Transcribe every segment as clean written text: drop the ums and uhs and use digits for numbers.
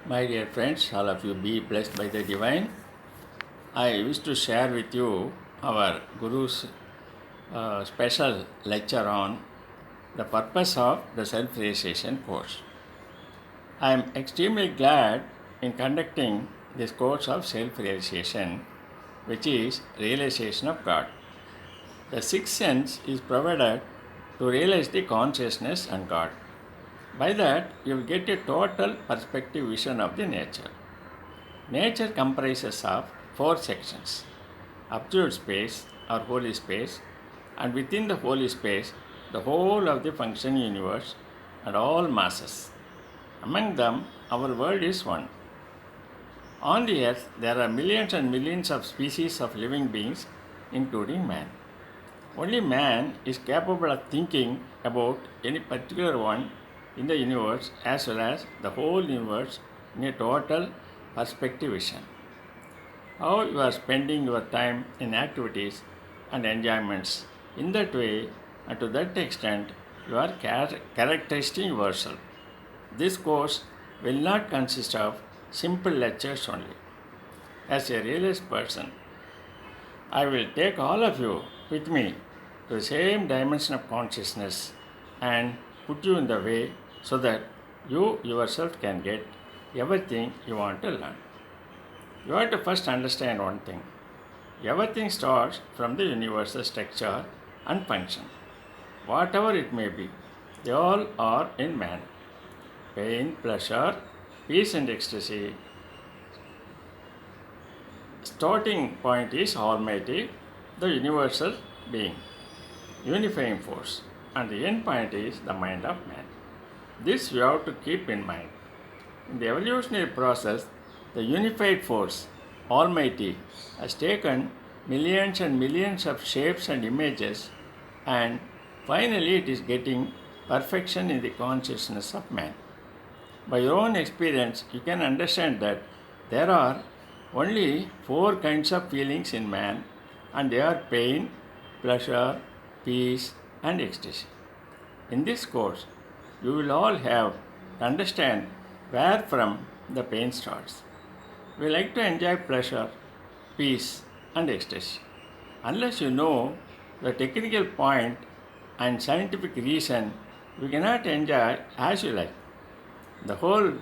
My dear friends, all of you be blessed by the divine. I wish to share with you our Guru's special lecture on the purpose of the self realization course. I am extremely glad in conducting this course of self realization, which is realization of God. The sixth sense is provided to realize the consciousness and God. By that, you will get a total perspective vision of the nature. Nature comprises of four sections: absolute space or holy space, and within the holy space, the whole of the functioning universe and all masses. Among them, our world is one. On the earth, there are millions and millions of species of living beings, including man. Only man is capable of thinking about any particular one in the universe as well as the whole universe in a total perspective vision. How you are spending your time in activities and enjoyments. In that way and to that extent, you are characterizing yourself. This course will not consist of simple lectures only. As a realized person, I will take all of you with me to the same dimension of consciousness and put you in the way so that you yourself can get everything you want to learn. You have to first understand one thing. Everything starts from the universal structure and function. Whatever it may be, they all are in man. Pain, pleasure, peace and ecstasy. Starting point is Almighty, the universal being, unifying force, and the end point is the mind of man. This you have to keep in mind. In the evolutionary process, the unified force, Almighty, has taken millions and millions of shapes and images, and finally it is getting perfection in the consciousness of man. By your own experience, you can understand that there are only four kinds of feelings in man, and they are pain, pleasure, peace, and ecstasy. In this course, you will all have to understand where from the pain starts. We like to enjoy pleasure, peace, and ecstasy. Unless you know the technical point and scientific reason, you cannot enjoy as you like. The whole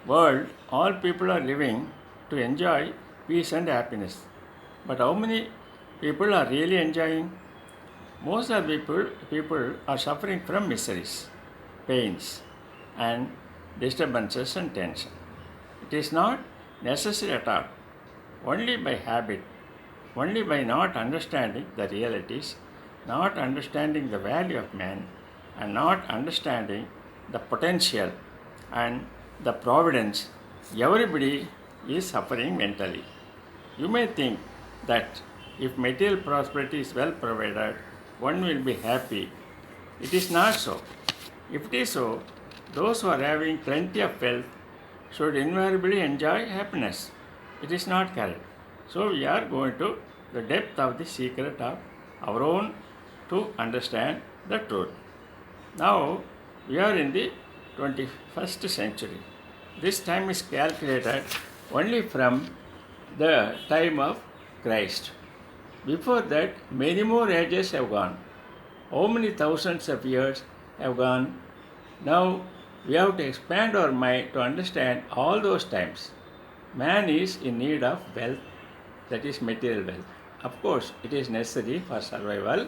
world, all people are living to enjoy peace and happiness. But how many people are really enjoying? Most of the people are suffering from miseries, pains, and disturbances and tension. It is not necessary at all. Only by habit, only by not understanding the realities, not understanding the value of man, and not understanding the potential and the providence, everybody is suffering mentally. You may think that if material prosperity is well provided, one will be happy. It is not so. If it is so, those who are having plenty of wealth should invariably enjoy happiness. It is not correct. So we are going to the depth of the secret of our own to understand the truth. Now we are in the 21st century. This time is calculated only from the time of Christ. Before that, many more ages have gone. How many thousands of years have gone? Now we have to expand our mind to understand all those times. Man is in need of wealth, that is material wealth. Of course, it is necessary for survival.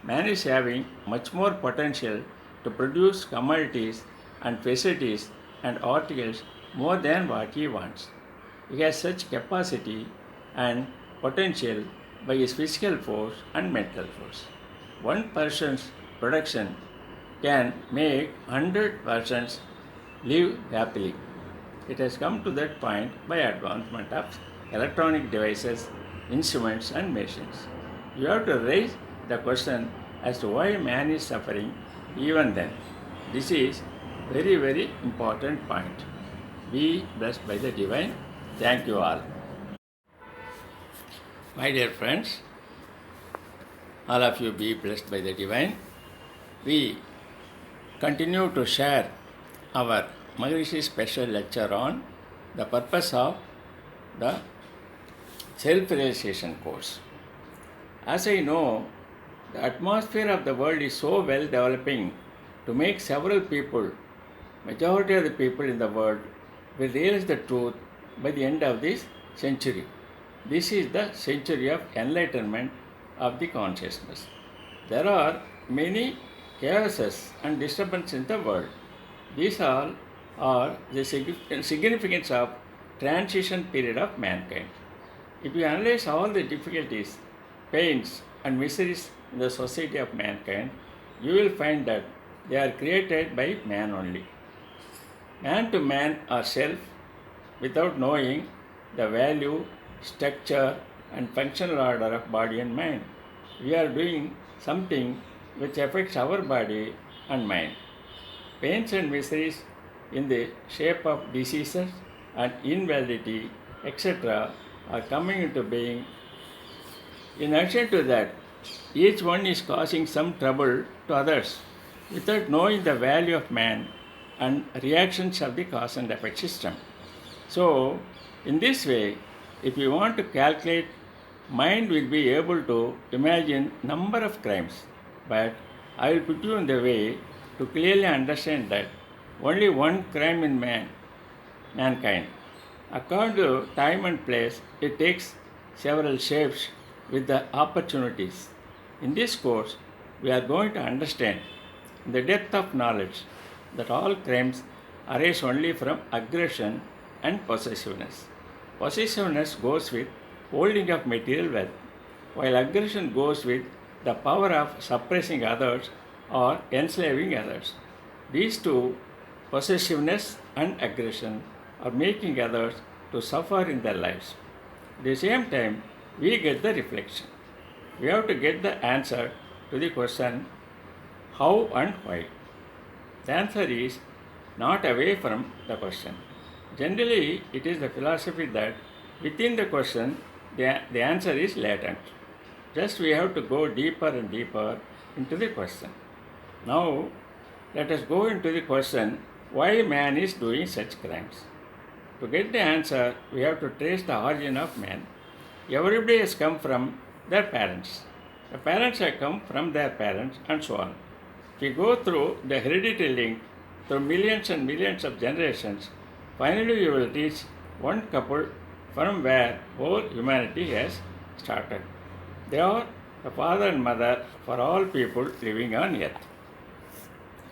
Man is having much more potential to produce commodities and facilities and articles more than what he wants. He has such capacity and potential by his physical force and mental force. One person's production can make 100 persons live happily. It has come to that point by advancement of electronic devices, instruments, and machines. You have to raise the question as to why man is suffering even then. This is very, very important point. Be blessed by the divine. Thank you all. My dear friends, all of you be blessed by the divine. We continue to share our Maharishi special lecture on the purpose of the self-realization course. As I know, the atmosphere of the world is so well developing to make several people, majority of the people in the world, will realize the truth by the end of this century. This is the century of enlightenment of the consciousness. There are many chaoses and disturbances in the world. These all are the significance of transition period of mankind. If you analyze all the difficulties, pains and miseries in the society of mankind, you will find that they are created by man only. Man to man or self, without knowing the value, structure and functional order of body and mind, we are doing something which affects our body and mind. Pains and miseries in the shape of diseases and invalidity, etc., are coming into being. In addition to that, each one is causing some trouble to others without knowing the value of man and reactions of the cause and effect system. So, in this way, if you want to calculate, mind will be able to imagine number of crimes, but I will put you in the way to clearly understand that only one crime in mankind. According to time and place, it takes several shapes with the opportunities. In this course, we are going to understand the depth of knowledge that all crimes arise only from aggression and possessiveness. Possessiveness goes with holding of material wealth, while aggression goes with the power of suppressing others or enslaving others. These two, possessiveness and aggression, are making others to suffer in their lives. At the same time, we get the reflection. We have to get the answer to the question how and why. The answer is not away from the question. Generally, it is the philosophy that within the question, the answer is latent. Just we have to go deeper and deeper into the question. Now, let us go into the question why man is doing such crimes. To get the answer, we have to trace the origin of man. Everybody has come from their parents. The parents have come from their parents and so on. If we go through the hereditary link through millions and millions of generations, finally you will reach one couple from where whole humanity has started. They are the father and mother for all people living on earth.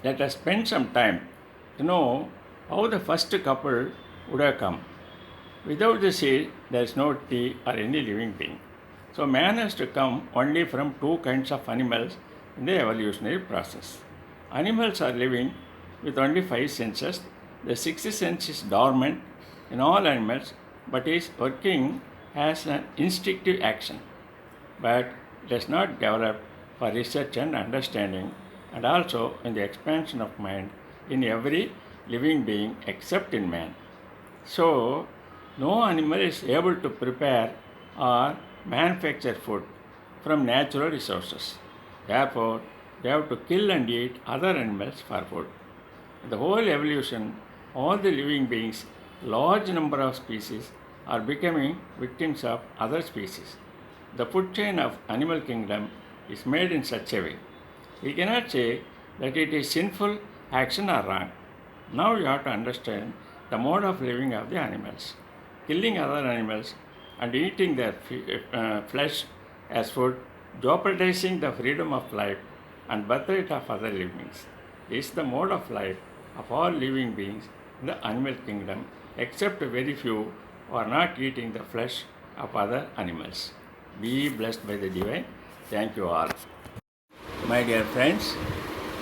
Let us spend some time to know how the first couple would have come. Without the seed, there is no tree or any living being. So man has to come only from two kinds of animals in the evolutionary process. Animals are living with only 5 senses. The 6th sense is dormant in all animals but is working as an instinctive action. But it has not developed for research and understanding, and also in the expansion of mind in every living being except in man. So, no animal is able to prepare or manufacture food from natural resources. Therefore, they have to kill and eat other animals for food. In the whole evolution, all the living beings, large number of species, are becoming victims of other species. The food chain of animal kingdom is made in such a way. We cannot say that it is sinful action or wrong. Now you have to understand the mode of living of the animals. Killing other animals and eating their flesh as food, jeopardizing the freedom of life and birthright of other living beings. This is the mode of life of all living beings in the animal kingdom, except very few who are not eating the flesh of other animals. Be blessed by the divine. Thank you all. My dear friends,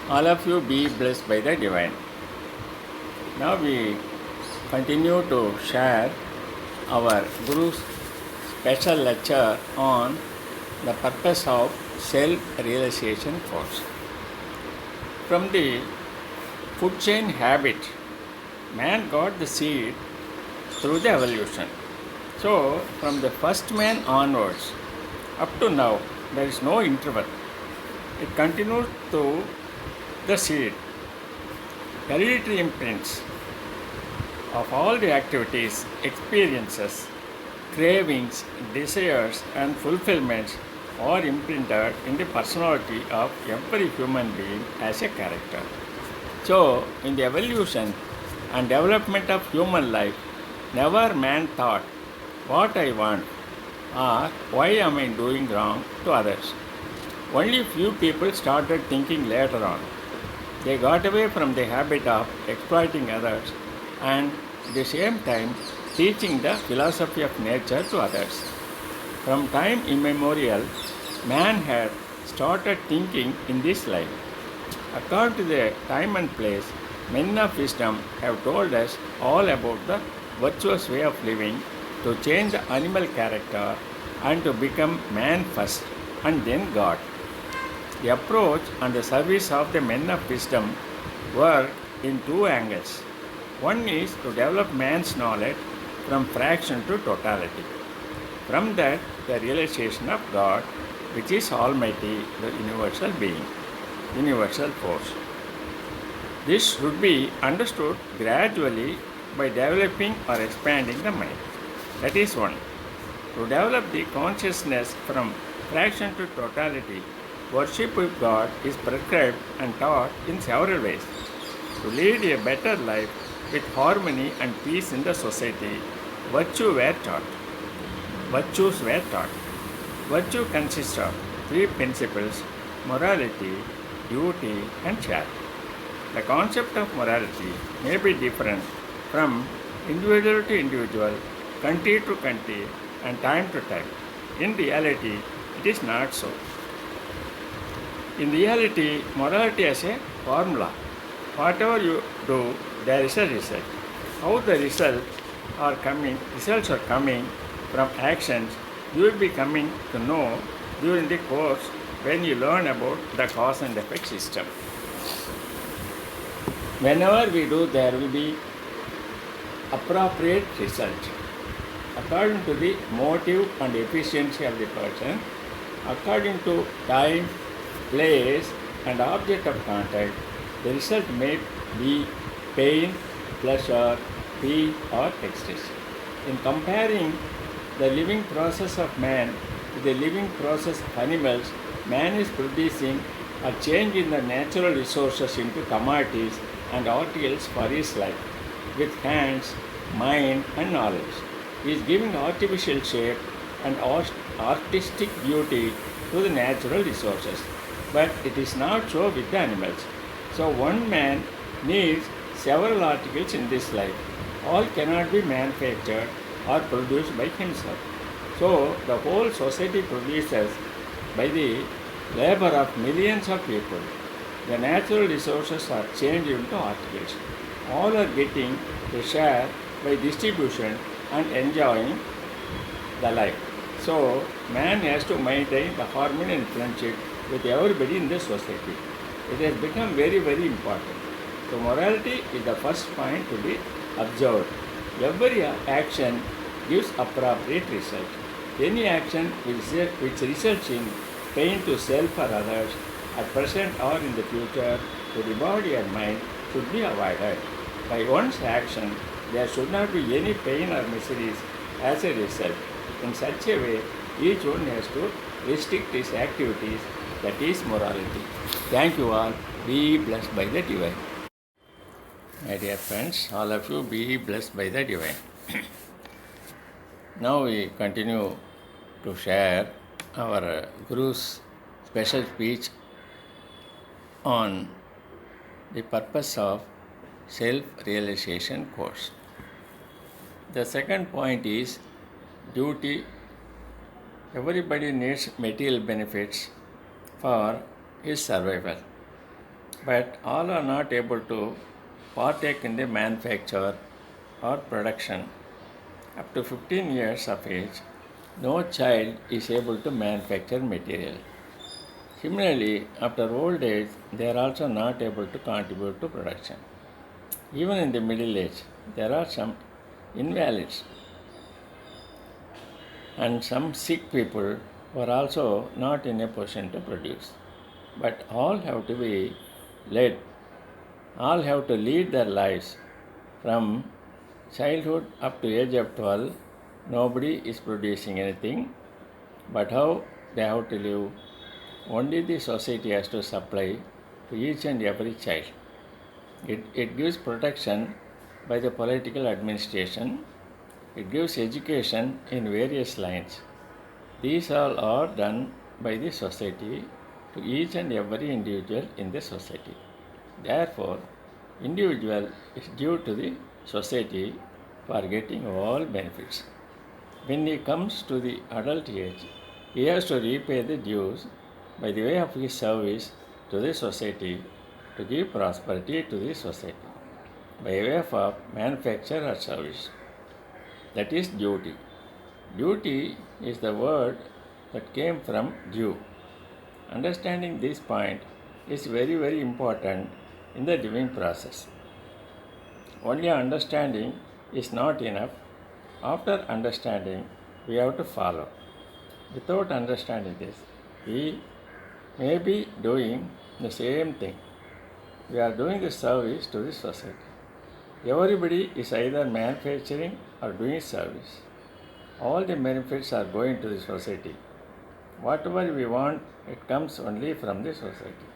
all of you be blessed by the divine. Now we continue to share our Guru's special lecture on the purpose of self-realization course. From the food chain habit, man got the seed through the evolution. So, from the first man onwards, up to now, there is no interval. It continues to the seed. Hereditary imprints of all the activities, experiences, cravings, desires, and fulfillments are imprinted in the personality of every human being as a character. So, in the evolution and development of human life, never man thought what I want or why am I doing wrong to others. Only few people started thinking later on. They got away from the habit of exploiting others and at the same time teaching the philosophy of nature to others. From time immemorial, man had started thinking in this line. According to the time and place, men of wisdom have told us all about the virtuous way of living to change the animal character and to become man first and then God. The approach and the service of the men of wisdom work in two angles. One is to develop man's knowledge from fraction to totality. From that, the realization of God, which is Almighty, the universal being, universal force. This should be understood gradually by developing or expanding the mind. That is one. To develop the consciousness from fraction to totality, worship of God is prescribed and taught in several ways. To lead a better life with harmony and peace in the society, virtues were taught. Virtue consists of three principles: morality, duty, and charity. The concept of morality may be different from individual to individual, country to country, and time to time. In reality, it is not so. In reality, morality is a formula. Whatever you do, there is a result. How the results are coming from actions, you will be coming to know during the course when you learn about the cause and effect system. Whenever we do, there will be appropriate result according to the motive and efficiency of the person, according to time, place, and object of contact. The result may be pain, pleasure, peace, or ecstasy. In comparing the living process of man with the living process of animals, man is producing a change in the natural resources into commodities and articles for his life with hands, mind, and knowledge. He is giving artificial shape and artistic beauty to the natural resources. But it is not so with the animals. So one man needs several articles in this life. All cannot be manufactured or produced by himself. So the whole society produces by the labor of millions of people. The natural resources are changed into articles. All are getting a share by distribution and enjoying the life. So man has to maintain the harmony and friendship with everybody in the society. It has become very, very important. So morality is the first point to be observed. Every action gives appropriate result. Any action which results in pain to self or others at present or in the future to the body and mind should be avoided. By one's action, there should not be any pain or miseries as a result. In such a way, each one has to restrict his activities, that is morality. Thank you all. Be blessed by the divine. My dear friends, all of you be blessed by the divine. Now we continue to share our Guru's special speech on the purpose of self-realization course. The second point is duty. Everybody needs material benefits for his survival, but all are not able to partake in the manufacture or production. Up to 15 years of age, no child is able to manufacture material. Similarly, after old age, they are also not able to contribute to production. Even in the middle age, there are some invalids and some sick people who are also not in a position to produce. But all have to be led, all have to lead their lives from Childhood up to age of 12, nobody is producing anything, but how they have to live, only the society has to supply to each and every child. It gives protection by the political administration. It gives education in various lines. These all are done by the society to each and every individual in the society. Therefore, individual is due to the society for getting all benefits. When he comes to the adult age, he has to repay the dues by the way of his service to the society to give prosperity to the society by way of manufacture or service. That is duty. Duty is the word that came from due. Understanding this point is very, very important in the living process. Only understanding is not enough. After understanding, we have to follow. Without understanding this, we may be doing the same thing. We are doing the service to the society. Everybody is either manufacturing or doing service. All the benefits are going to the society. Whatever we want, it comes only from the society.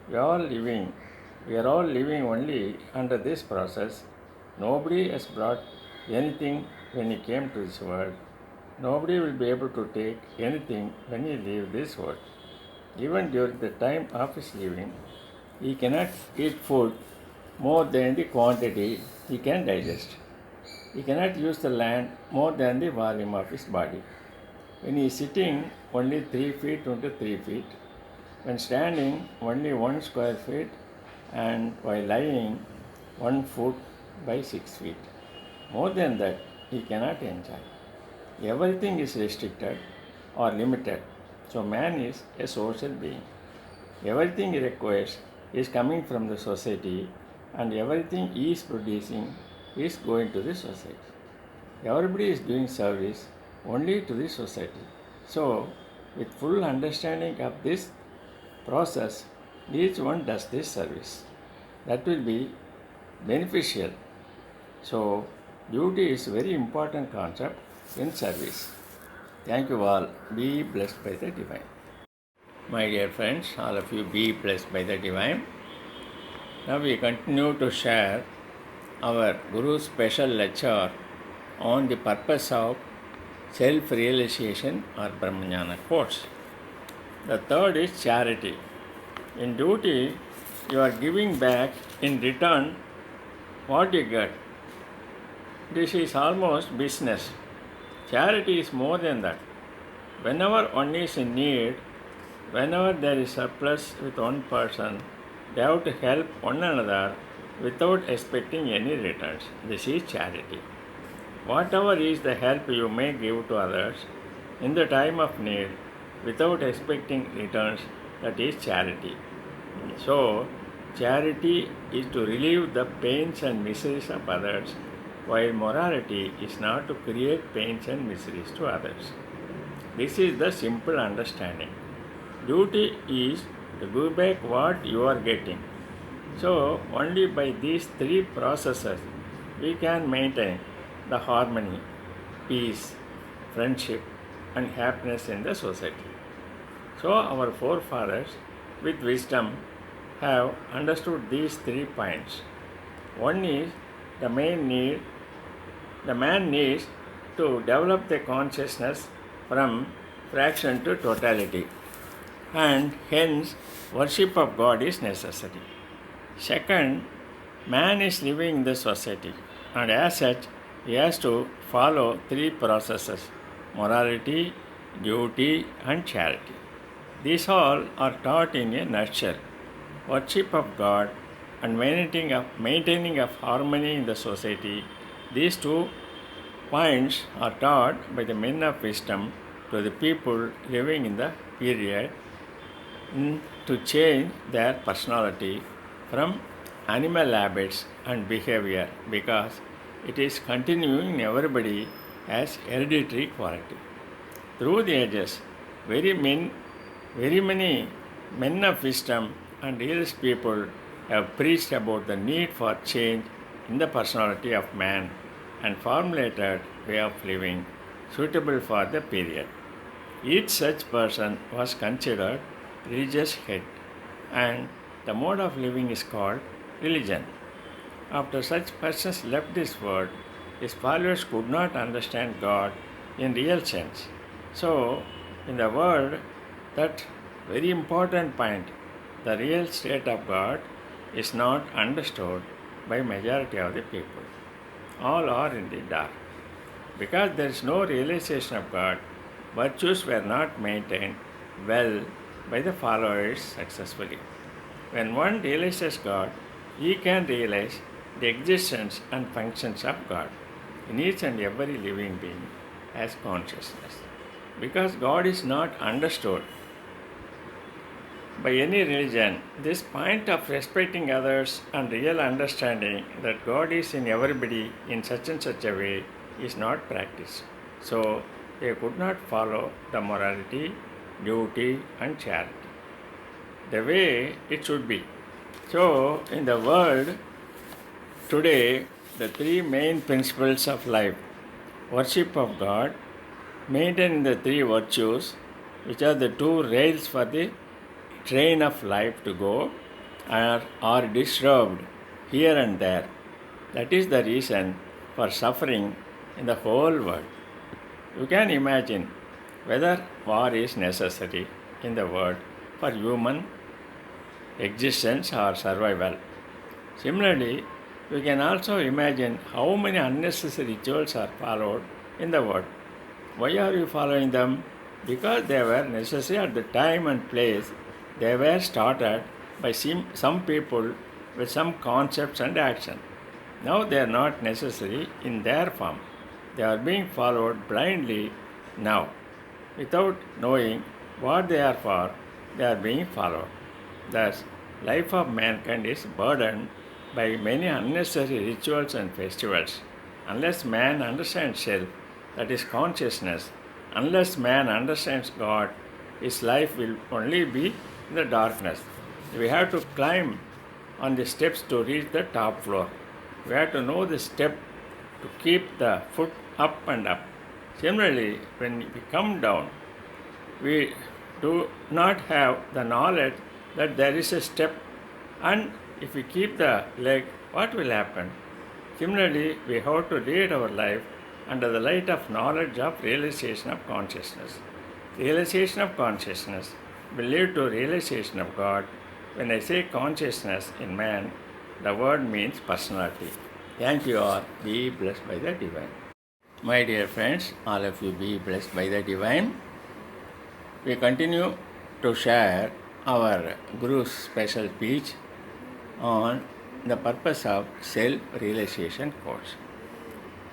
We are all living only under this process. Nobody has brought anything when he came to this world. Nobody will be able to take anything when he leaves this world. Even during the time of his living, he cannot eat food more than the quantity he can digest. He cannot use the land more than the volume of his body. When he is sitting, only 3 feet into 3 feet. When standing, only 1 square feet, and while lying, 1 foot by 6 feet. More than that, he cannot enjoy. Everything is restricted or limited. So man is a social being. Everything he requires is coming from the society, and everything he is producing is going to the society. Everybody is doing service only to the society. So, with full understanding of this process, each one does this service. That will be beneficial. So, duty is a very important concept in service. Thank you all. Be blessed by the divine. My dear friends, all of you be blessed by the divine. Now we continue to share our Guru's special lecture on the purpose of self-realization or Brahmajnana course. The third is charity. In duty, you are giving back in return what you get. This is almost business. Charity is more than that. Whenever one is in need, whenever there is surplus with one person, they have to help one another without expecting any returns. This is charity. Whatever is the help you may give to others in the time of need without expecting returns, that is charity. So, charity is to relieve the pains and miseries of others, while morality is not to create pains and miseries to others. This is the simple understanding. Duty is to give back what you are getting. So, only by these three processes we can maintain the harmony, peace, friendship, and happiness in the society. So, our forefathers, with wisdom, have understood these 3 points. One is the man needs to develop the consciousness from fraction to totality, and hence worship of God is necessary. Second, man is living in the society, and as such he has to follow 3 processes: morality, duty, and charity. These all are taught in a nutshell. Worship of God and maintaining of harmony in the society. These 2 points are taught by the men of wisdom to the people living in the period to change their personality from animal habits and behavior, because it is continuing in everybody as hereditary quality. Through the ages, very many men of wisdom and religious people have preached about the need for change in the personality of man and formulated way of living suitable for the period. Each such person was considered religious head, and the mode of living is called religion. After such persons left this world, his followers could not understand God in real sense. So, in the world, that very important point, the real state of God is not understood by majority of the people. All are in the dark. Because there is no realization of God, virtues were not maintained well by the followers successfully. When one realizes God, he can realize the existence and functions of God in each and every living being as consciousness. Because God is not understood by any religion, this point of respecting others and real understanding that God is in everybody in such and such a way is not practiced. So they could not follow the morality, duty, and charity the way it should be. So, in the world today, the three main principles of life, worship of God, maintaining the three virtues, which are the two rails for the train of life to go, are disturbed here and there. That is the reason for suffering in the whole world. You can imagine whether war is necessary in the world for human existence or survival. Similarly, we can also imagine how many unnecessary rituals are followed in the world. Why are you following them? Because they were necessary at the time and place. They were started by some people with some concepts and action. Now they are not necessary in their form. They are being followed blindly now. Without knowing what they are for, they are being followed. Thus, life of mankind is burdened by many unnecessary rituals and festivals. Unless man understands self, that is consciousness, unless man understands God, his life will only be in the darkness. We have to climb on the steps to reach the top floor. We have to know the step to keep the foot up and up. Similarly, when we come down, we do not have the knowledge that there is a step, and if we keep the leg, what will happen? Similarly, we have to lead our life under the light of knowledge of realization of consciousness. Realization of consciousness will lead to realization of God. When I say consciousness in man, the word means personality. Thank you all. Be blessed by the divine. My dear friends, all of you be blessed by the divine. We continue to share our Guru's special speech on the purpose of self-realization course.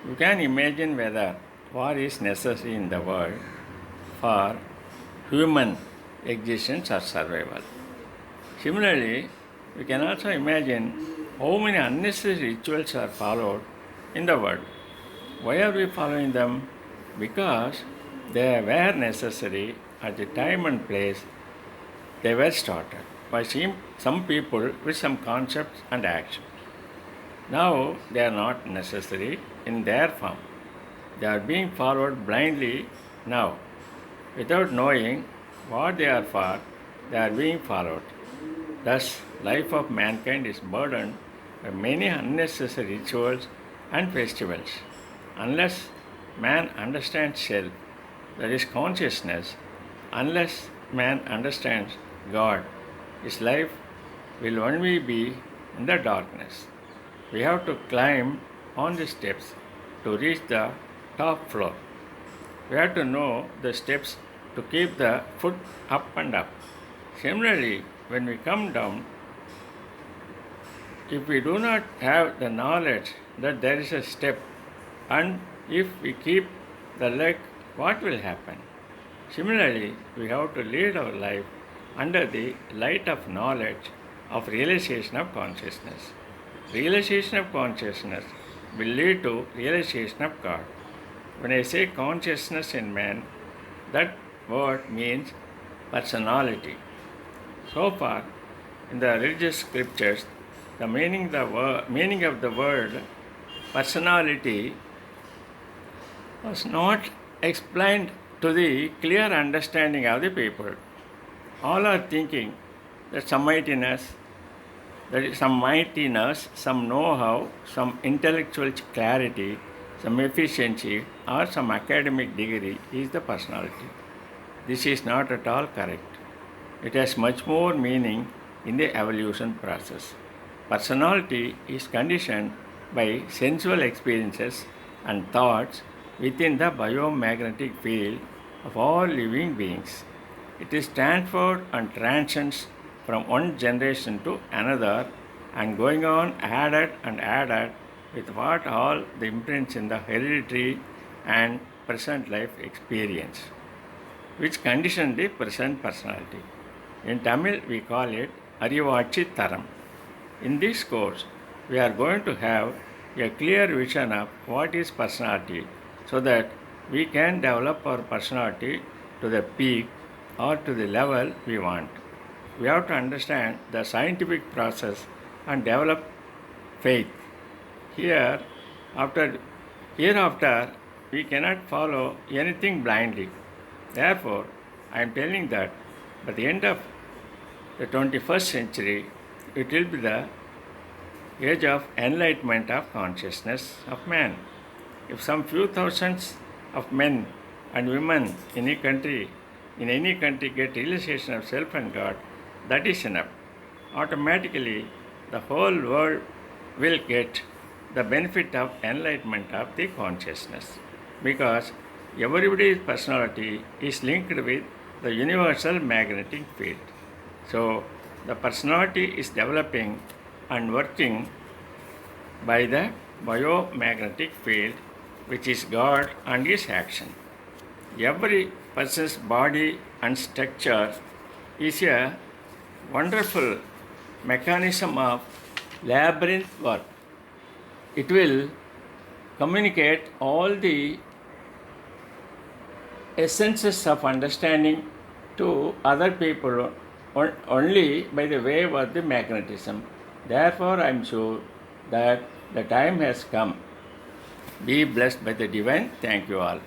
You can imagine whether war is necessary in the world for human existence or survival. Similarly, we can also imagine how many unnecessary rituals are followed in the world. Why are we following them? Because they were necessary at the time and place they were started by some people with some concepts and actions. Now they are not necessary in their form. They are being followed blindly now. Without knowing what they are for, they are being followed. Thus, life of mankind is burdened by many unnecessary rituals and festivals. Unless man understands self, that is consciousness, unless man understands God, his life will only be in the darkness. We have to climb on the steps to reach the top floor. We have to know the steps to keep the foot up and up. Similarly, when we come down, if we do not have the knowledge that there is a step, and if we keep the leg, what will happen? Similarly, we have to lead our life under the light of knowledge of realization of consciousness. Realization of consciousness will lead to realization of God. When I say consciousness in man, that word means personality. So far, in the religious scriptures, the meaning of the word personality was not explained to the clear understanding of the people. All are thinking that some mightiness, some know-how, some intellectual clarity, some efficiency, or some academic degree is the personality. This is not at all correct. It has much more meaning in the evolution process. Personality is conditioned by sensual experiences and thoughts within the biomagnetic field of all living beings. It is transferred and transcends from one generation to another and going on added and added with what all the imprints in the hereditary and present life experience, which condition the present personality. In Tamil, we call it Arivachi Taram. In this course, we are going to have a clear vision of what is personality so that we can develop our personality to the peak or to the level we want. We have to understand the scientific process and develop faith. Here, hereafter, we cannot follow anything blindly. Therefore, I am telling that by the end of the 21st century, it will be the age of enlightenment of consciousness of man. If some few thousands of men and women in any country get realization of self and God, that is enough. Automatically, the whole world will get the benefit of enlightenment of the consciousness, because everybody's personality is linked with the universal magnetic field. So, the personality is developing and working by the biomagnetic field, which is God and His action. Every person's body and structure is a wonderful mechanism of labyrinth work. It will communicate all the essences of understanding to other people only by the way of the magnetism. Therefore, I am sure that the time has come. Be blessed by the divine. Thank you all.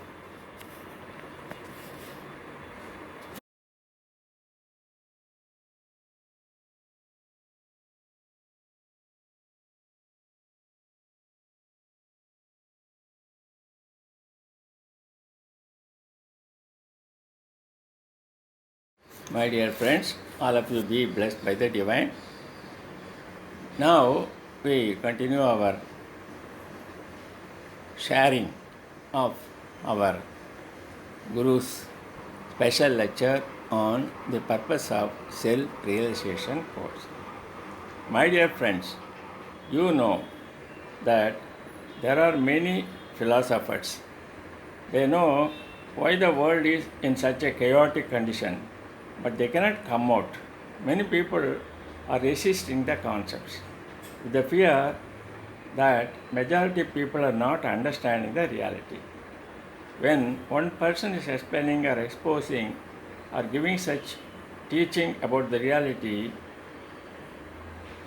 My dear friends, all of you be blessed by the divine. Now we continue our sharing of our Guru's special lecture on the purpose of self-realization course. My dear friends, you know that there are many philosophers. They know why the world is in such a chaotic condition, but they cannot come out. Many people are resisting the concepts with the fear that majority of people are not understanding the reality. When one person is explaining or exposing or giving such teaching about the reality,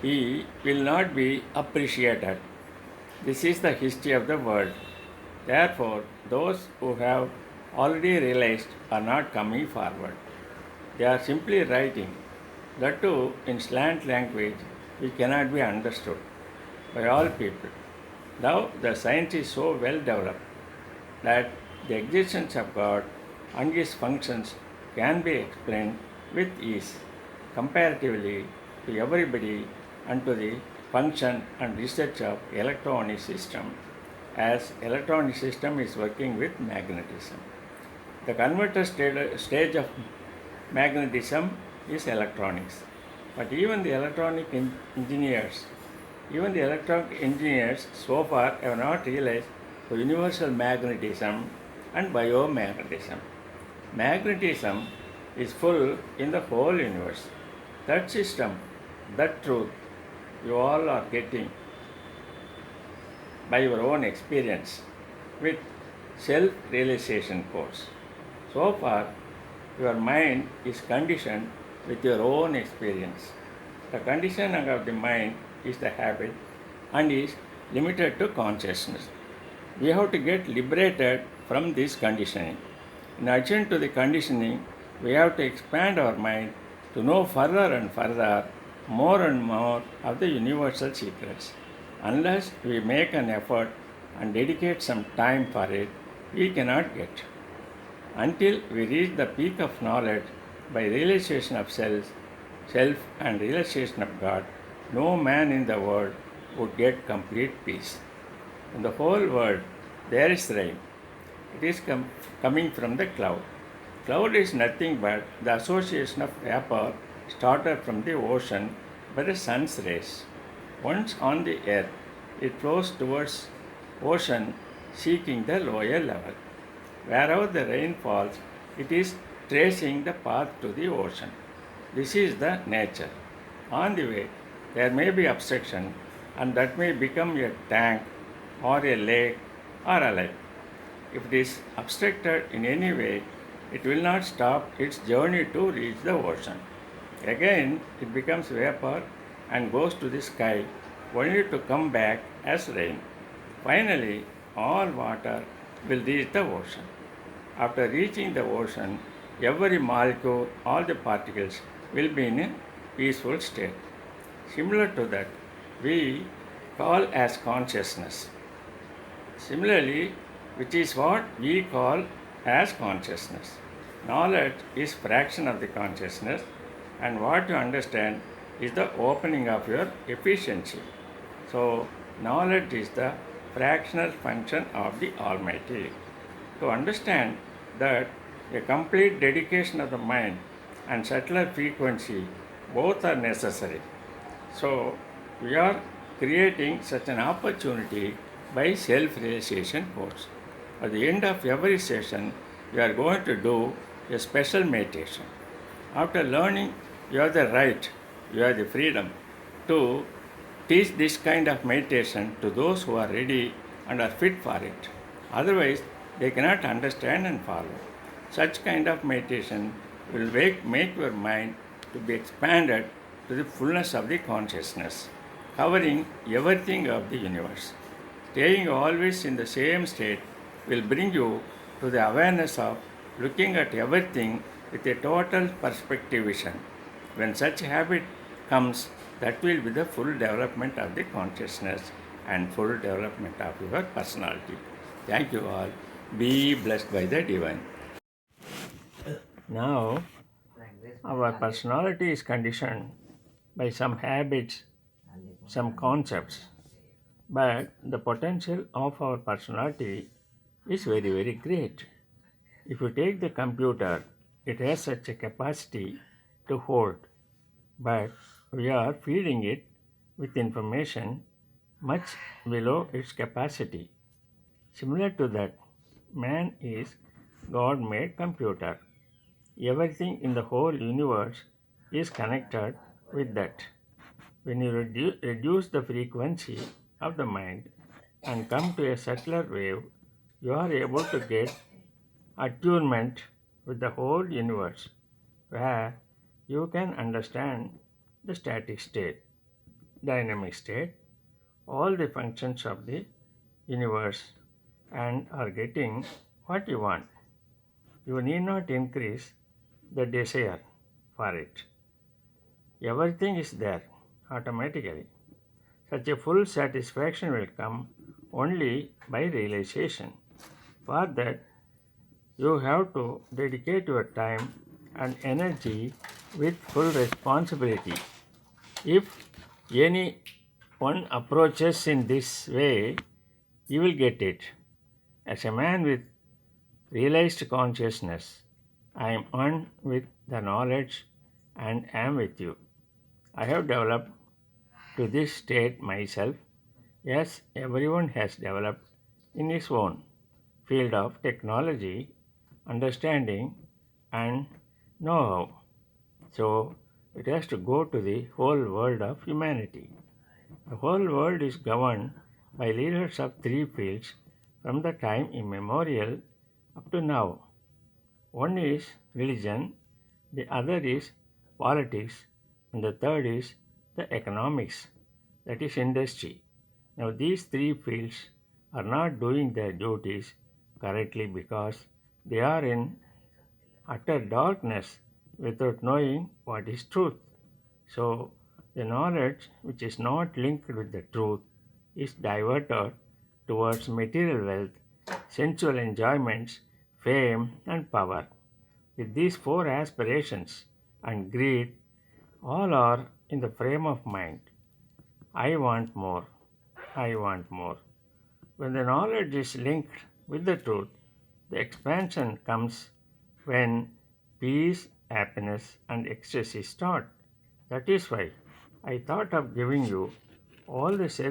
he will not be appreciated. This is the history of the world. Therefore, those who have already realized are not coming forward. They are simply writing, that too in slant language which cannot be understood by all people. Now the science is so well developed that the existence of God and His functions can be explained with ease comparatively to everybody and to the function and research of electronic system, as electronic system is working with magnetism. The converter stage of magnetism is electronics. But even the electronic engineers so far have not realized the universal magnetism and biomagnetism. Magnetism is full in the whole universe. That system, that truth, you all are getting by your own experience with self-realization course. So far, your mind is conditioned with your own experience. The conditioning of the mind is the habit and is limited to consciousness. We have to get liberated from this conditioning. In addition to the conditioning, we have to expand our mind to know further and further, more and more of the universal secrets. Unless we make an effort and dedicate some time for it, we cannot get. Until we reach the peak of knowledge by realization of self and realization of God, no man in the world would get complete peace. In the whole world, there is rain. It is coming from the cloud. Cloud is nothing but the association of vapor started from the ocean by the sun's rays. Once on the earth, it flows towards ocean seeking the lower level. Wherever the rain falls, it is tracing the path to the ocean. This is the nature. On the way, there may be obstruction, and that may become a tank or a lake or a lake. If it is obstructed in any way, it will not stop its journey to reach the ocean. Again, it becomes vapor and goes to the sky, only to come back as rain. Finally, all water will reach the ocean. After reaching the ocean, every molecule, all the particles will be in a peaceful state. Similar to that, we call as consciousness. Similarly, which is what we call as consciousness. Knowledge is fraction of the consciousness, and what you understand is the opening of your efficiency. So, knowledge is the fractional function of the Almighty. To understand that a complete dedication of the mind and subtler frequency both are necessary. So, we are creating such an opportunity by self-realization course. At the end of every session, we are going to do a special meditation. After learning, you have the right, you have the freedom to teach this kind of meditation to those who are ready and are fit for it. Otherwise, they cannot understand and follow. Such kind of meditation will make your mind to be expanded to the fullness of the consciousness, covering everything of the universe. Staying always in the same state will bring you to the awareness of looking at everything with a total perspective vision. When such habit comes, that will be the full development of the consciousness and full development of your personality. Thank you all. Be blessed by the divine. Now, our personality is conditioned by some habits, some concepts, but the potential of our personality is very, very great. If you take the computer, it has such a capacity to hold, but we are feeding it with information much below its capacity. Similar to that, man is God made computer. Everything in the whole universe is connected with that. When you reduce the frequency of the mind and come to a subtler wave, you are able to get attunement with the whole universe, where you can understand the static state, dynamic state, all the functions of the universe, and are getting what you want. You need not increase the desire for it. Everything is there automatically. Such a full satisfaction will come only by realization. For that, you have to dedicate your time and energy with full responsibility. If anyone approaches in this way, you will get it. As a man with realized consciousness, I am one with the knowledge and am with you. I have developed to this state myself, as everyone has developed in his own field of technology, understanding, and know how. So it has to go to the whole world of humanity. The whole world is governed by leaders of three fields from the time immemorial up to now. One is religion, the other is politics, and the third is the economics, that is industry. Now these three fields are not doing their duties correctly because they are in utter darkness without knowing what is truth. So, the knowledge which is not linked with the truth is diverted towards material wealth, sensual enjoyments, fame, and power. With these four aspirations and greed, all are in the frame of mind. I want more. I want more. When the knowledge is linked with the truth, the expansion comes when peace, happiness, and ecstasy start. That is why I thought of giving you all this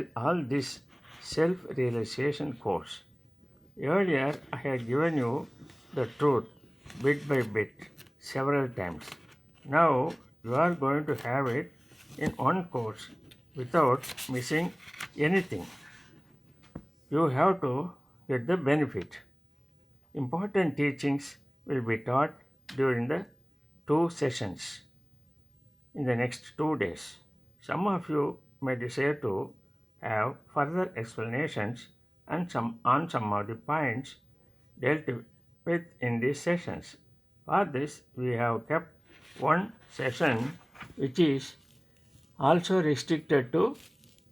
self-realization course. Earlier, I had given you the truth bit by bit several times. Now, you are going to have it in one course without missing anything. You have to get the benefit. Important teachings will be taught during the two sessions in the next 2 days. Some of you may desire to have further explanations and on some of the points dealt with in these sessions. For this, we have kept one session which is also restricted to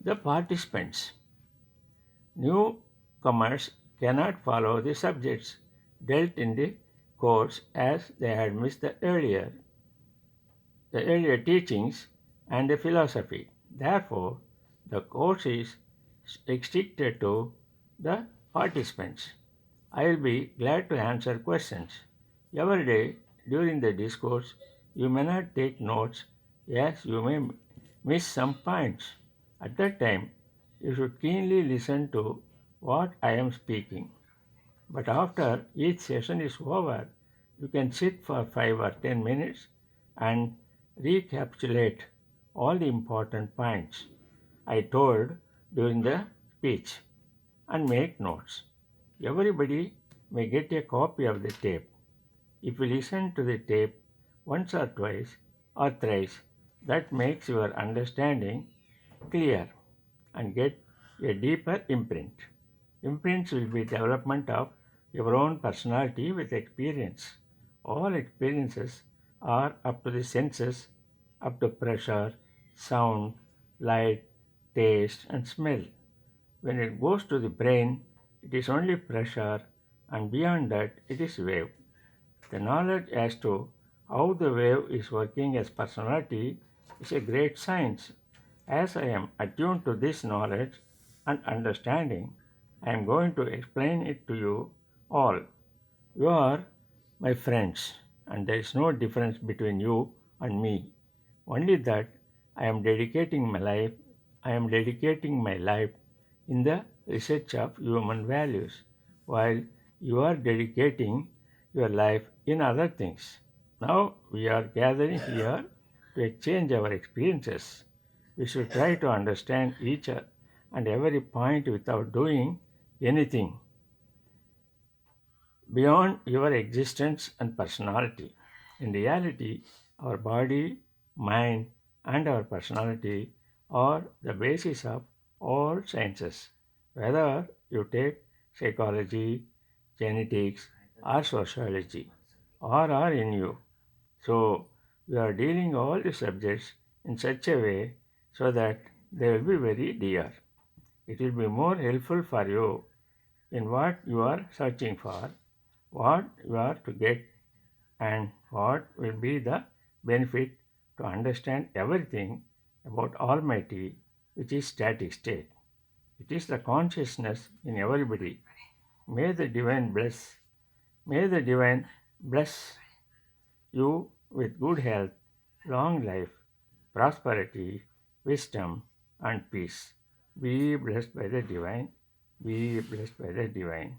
the participants. Newcomers cannot follow the subjects dealt in the course as they had missed the earlier teachings and the philosophy. Therefore, the course is restricted to the participants. I will be glad to answer questions. Every day during the discourse, you may not take notes as you may miss some points. At that time, you should keenly listen to what I am speaking. But after each session is over, you can sit for 5 or 10 minutes and recapitulate all the important points I told during the speech and make notes. Everybody may get a copy of the tape. If you listen to the tape once or twice or thrice, that makes your understanding clear and get a deeper imprint. Imprints will be development of your own personality with experience. All experiences are up to the senses, up to pressure, sound, light, taste, and smell. When it goes to the brain, it is only pressure, and beyond that, it is wave. The knowledge as to how the wave is working as personality is a great science. As I am attuned to this knowledge and understanding, I am going to explain it to you all. You are my friends, and there is no difference between you and me. Only that I am dedicating my life in the research of human values, while you are dedicating your life in other things. Now we are gathering here to exchange our experiences. We should try to understand each and every point without doing anything beyond your existence and personality. In reality, our body, mind, and our personality are the basis of all sciences. Whether you take psychology, genetics, or sociology, all are in you. So, we are dealing all the subjects in such a way so that they will be very dear. It will be more helpful for you in what you are searching for, what you are to get, and what will be the benefit to understand everything about Almighty, which is static state. It is the consciousness in everybody. May the divine bless. May the divine bless you with good health, long life, prosperity, wisdom, and peace. Be blessed by the divine. Be blessed by the divine.